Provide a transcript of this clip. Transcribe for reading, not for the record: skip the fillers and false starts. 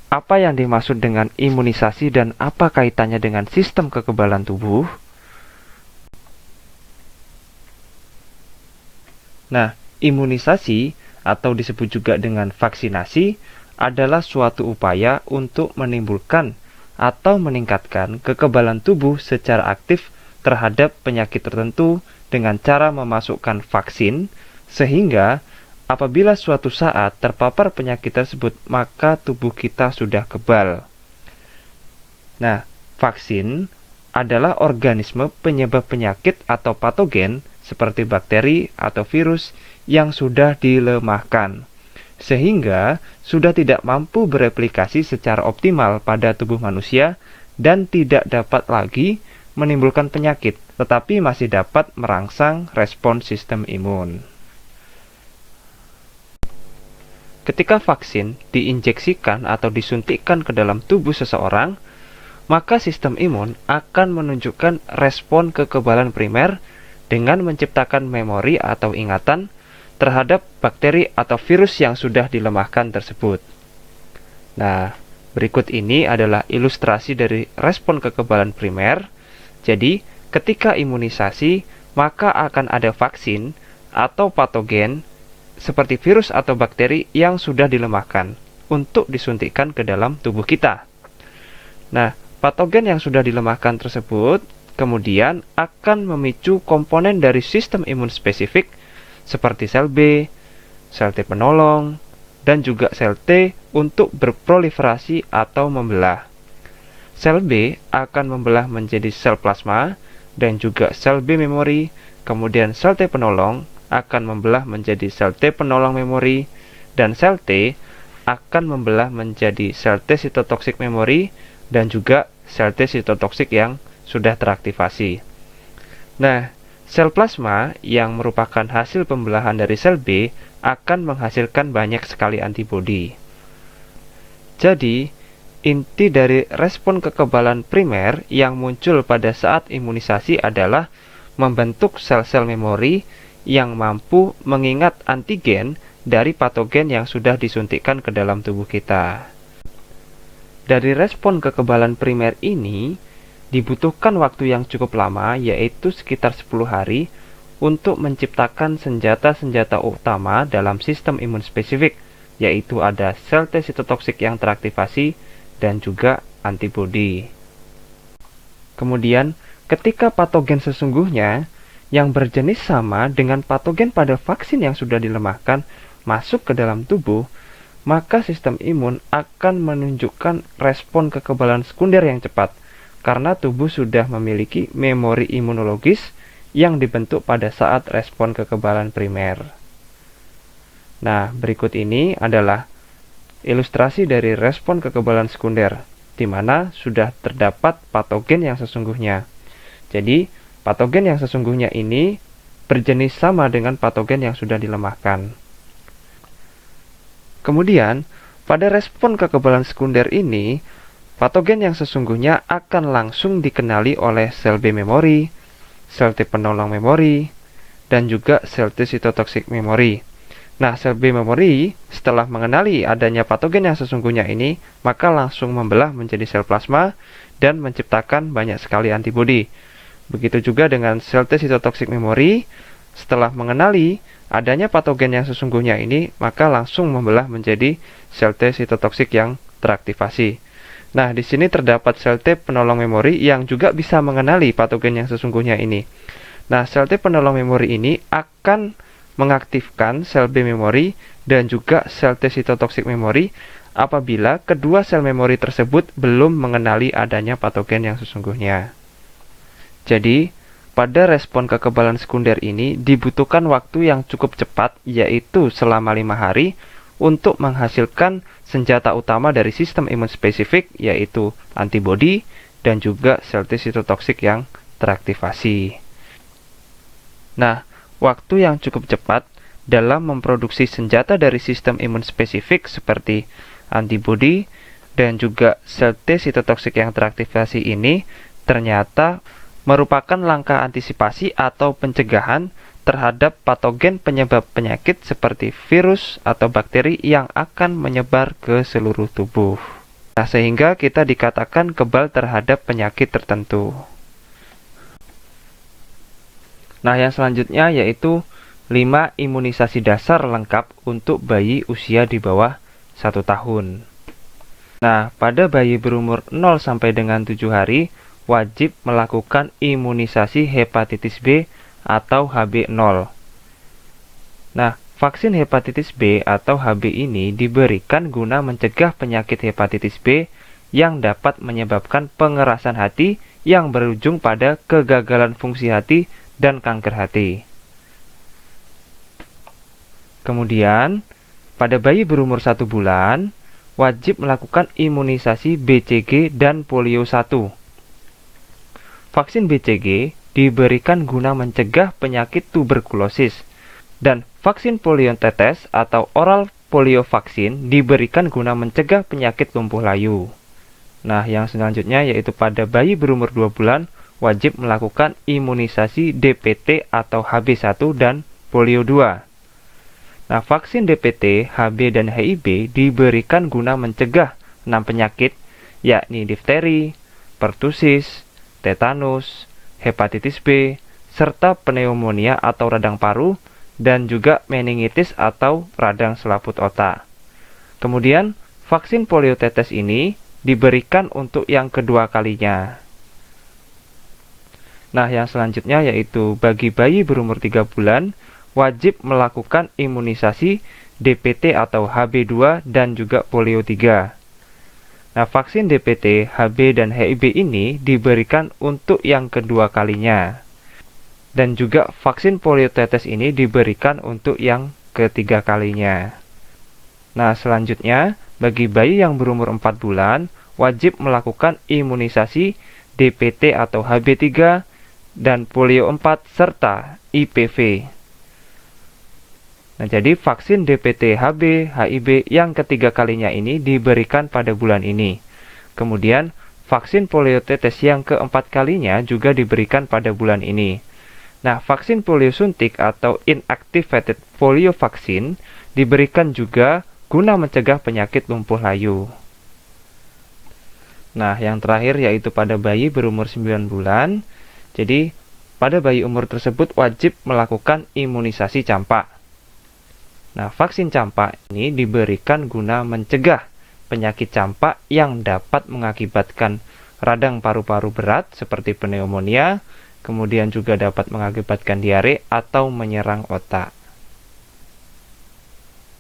apa yang dimaksud dengan imunisasi dan apa kaitannya dengan sistem kekebalan tubuh? Nah, imunisasi atau disebut juga dengan vaksinasi adalah suatu upaya untuk menimbulkan atau meningkatkan kekebalan tubuh secara aktif terhadap penyakit tertentu dengan cara memasukkan vaksin, sehingga apabila suatu saat terpapar penyakit tersebut, maka tubuh kita sudah kebal. Nah, vaksin adalah organisme penyebab penyakit atau patogen seperti bakteri atau virus yang sudah dilemahkan, sehingga sudah tidak mampu bereplikasi secara optimal pada tubuh manusia dan tidak dapat lagi menimbulkan penyakit, tetapi masih dapat merangsang respons sistem imun. Ketika vaksin diinjeksikan atau disuntikkan ke dalam tubuh seseorang, maka sistem imun akan menunjukkan respon kekebalan primer dengan menciptakan memori atau ingatan terhadap bakteri atau virus yang sudah dilemahkan tersebut. Nah, berikut ini adalah ilustrasi dari respon kekebalan primer. Jadi, ketika imunisasi, maka akan ada vaksin atau patogen seperti virus atau bakteri yang sudah dilemahkan untuk disuntikkan ke dalam tubuh kita. Nah, patogen yang sudah dilemahkan tersebut kemudian akan memicu komponen dari sistem imun spesifik seperti sel B, sel T penolong, dan juga sel T untuk berproliferasi atau membelah. Sel B akan membelah menjadi sel plasma dan juga sel B memori, kemudian sel T penolong akan membelah menjadi sel T penolong memori, dan sel T akan membelah menjadi sel T sitotoksik memori dan juga sel T sitotoksik yang sudah teraktivasi. Nah, sel plasma yang merupakan hasil pembelahan dari sel B akan menghasilkan banyak sekali antibodi. Jadi, inti dari respon kekebalan primer yang muncul pada saat imunisasi adalah membentuk sel-sel memori yang mampu mengingat antigen dari patogen yang sudah disuntikkan ke dalam tubuh kita. Dari respon kekebalan primer ini, dibutuhkan waktu yang cukup lama, yaitu sekitar 10 hari, untuk menciptakan senjata-senjata utama dalam sistem imun spesifik, yaitu ada sel T sitotoksik yang teraktivasi dan juga antibodi. Kemudian, ketika patogen sesungguhnya yang berjenis sama dengan patogen pada vaksin yang sudah dilemahkan masuk ke dalam tubuh, maka sistem imun akan menunjukkan respon kekebalan sekunder yang cepat, karena tubuh sudah memiliki memori imunologis yang dibentuk pada saat respon kekebalan primer. Nah, berikut ini adalah ilustrasi dari respon kekebalan sekunder, di mana sudah terdapat patogen yang sesungguhnya. Jadi, patogen yang sesungguhnya ini berjenis sama dengan patogen yang sudah dilemahkan. Kemudian, pada respon kekebalan sekunder ini, patogen yang sesungguhnya akan langsung dikenali oleh sel B memori, sel T penolong memori, dan juga sel T sitotoksik memori. Nah, sel B memori setelah mengenali adanya patogen yang sesungguhnya ini, maka langsung membelah menjadi sel plasma dan menciptakan banyak sekali antibodi. Begitu juga dengan sel T sitotoksik memori, setelah mengenali adanya patogen yang sesungguhnya ini, maka langsung membelah menjadi sel T sitotoksik yang teraktivasi. Nah, di sini terdapat sel T penolong memori yang juga bisa mengenali patogen yang sesungguhnya ini. Nah, sel T penolong memori ini akan mengaktifkan sel B memori dan juga sel T sitotoksik memori apabila kedua sel memori tersebut belum mengenali adanya patogen yang sesungguhnya. Jadi, pada respon kekebalan sekunder ini dibutuhkan waktu yang cukup cepat, yaitu selama 5 hari, untuk menghasilkan senjata utama dari sistem imun spesifik, yaitu antibodi dan juga sel T sitotoksik yang teraktivasi. Nah, waktu yang cukup cepat dalam memproduksi senjata dari sistem imun spesifik seperti antibodi dan juga sel T sitotoksik yang teraktivasi ini ternyata merupakan langkah antisipasi atau pencegahan terhadap patogen penyebab penyakit seperti virus atau bakteri yang akan menyebar ke seluruh tubuh. Nah, sehingga kita dikatakan kebal terhadap penyakit tertentu. Nah, yang selanjutnya yaitu 5 imunisasi dasar lengkap untuk bayi usia di bawah 1 tahun. Nah, pada bayi berumur 0 sampai dengan 7 hari, wajib melakukan imunisasi hepatitis B atau HB0. Nah, vaksin hepatitis B atau HB ini diberikan guna mencegah penyakit hepatitis B yang dapat menyebabkan pengerasan hati yang berujung pada kegagalan fungsi hati dan kanker hati. Kemudian, pada bayi berumur 1 bulan, wajib melakukan imunisasi BCG dan polio 1. Vaksin BCG diberikan guna mencegah penyakit tuberkulosis, dan vaksin polio tetes atau oral polio vaksin diberikan guna mencegah penyakit lumpuh layu. Nah, yang selanjutnya yaitu pada bayi berumur 2 bulan, wajib melakukan imunisasi DPT atau HB1 dan polio 2. Nah, vaksin DPT, HB, dan HIB diberikan guna mencegah 6 penyakit, yakni difteri, pertusis, tetanus, hepatitis B, serta pneumonia atau radang paru, dan juga meningitis atau radang selaput otak. Kemudian, vaksin polio tetes ini diberikan untuk yang kedua kalinya. Nah, yang selanjutnya yaitu bagi bayi berumur 3 bulan, wajib melakukan imunisasi DPT atau HB2 dan juga polio 3. Nah, vaksin DPT, HB, dan HIB ini diberikan untuk yang kedua kalinya. Dan juga vaksin polio tetes ini diberikan untuk yang ketiga kalinya. Nah, selanjutnya, bagi bayi yang berumur 4 bulan, wajib melakukan imunisasi DPT atau HB3 dan polio 4 serta IPV. Nah, jadi vaksin DPT, HB, HIB yang ketiga kalinya ini diberikan pada bulan ini. Kemudian, vaksin polio tetes yang keempat kalinya juga diberikan pada bulan ini. Nah, vaksin polio suntik atau inactivated polio vaksin diberikan juga guna mencegah penyakit lumpuh layu. Nah, yang terakhir yaitu pada bayi berumur 9 bulan. Jadi, pada bayi umur tersebut wajib melakukan imunisasi campak. Nah, vaksin campak ini diberikan guna mencegah penyakit campak yang dapat mengakibatkan radang paru-paru berat seperti pneumonia, kemudian juga dapat mengakibatkan diare atau menyerang otak.